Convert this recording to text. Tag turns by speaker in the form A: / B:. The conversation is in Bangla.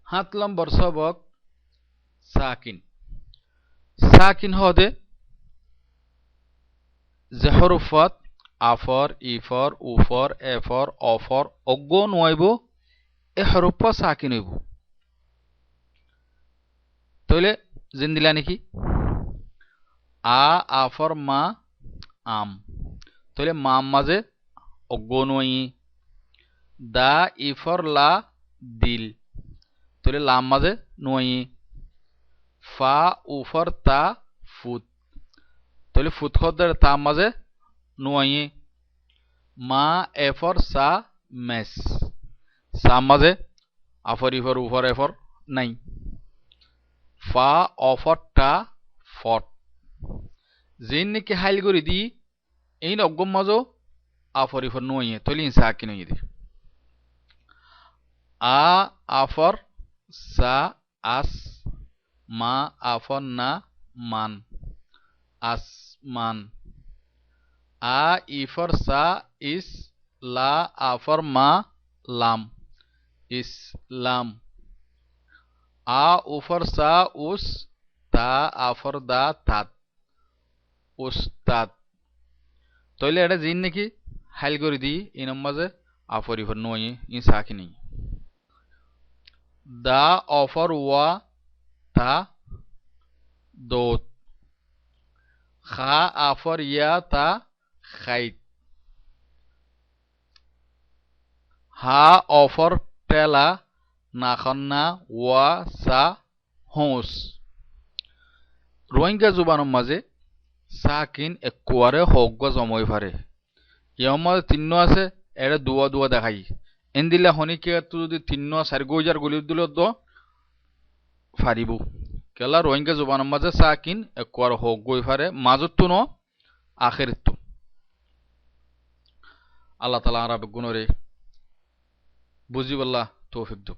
A: 7 নম্বর সবক সাকিন। সাকিন হদে যে হরফত আফর ইফর উফর এফর অফর অজ্ঞ নয়ব এ হরফ সাকিন হইব। তাহলে জিন্দিলা নাকি আ আফর মা আম, তাহলে মাম মাঝে অজ্ঞ নয়। দা ইফর লা দিল, তাহলে লাম মাঝে নয়। ফা উফর তা ফুত, তাহলে ফুত খদের তাম মাঝে নয়। মা এফর সা মেস, সাম মাঝে আফর ইফর উফর এফর নাই। ফা অফর টা ফট, যেন নাকি হাইল করে দি এই অজ্ঞম মাঝো আফর ইফর নয়, তাহলে সাকিন হয়ে দি। আ আফর সা আস, মা আফর না মান আসমান। আ ইফর সা ইস, লা আফর মা লাম ইসলাম। আ উফর সা উস, তা আফর দা তাত উস্তাদ, তাহলে এটা জিন নাকি হাইল করে দি এই নম্বরে আফর ইফর নয় ই সাকি নেই। দা অফর ওয়া তা দোত, খা আফর ইয়া তা খাইত। হা অফর টেলা না খন্না ওয়া সা হোস। রোহিঙ্গা জুবানোর মাঝে সাকিন একুয়ারে হগ্গ জমই ফারে। ইয়ার মাঝে তিন্ন আছে, এটা দুয়া দুয়া দেখাই এন দিলে হনিকে যদি তিন্ন চারি গজার গলি দিল তো ফারিব। কেলা রোহিঙ্গা জুবানোর মাঝে সাকিন একুয়ারে হগ্গই ফারে, মাজতো ন আখেরিতো। আল্লাহ তাআলা আরব গুণরে বুঝিবাল্লাহ তৌফিক দো।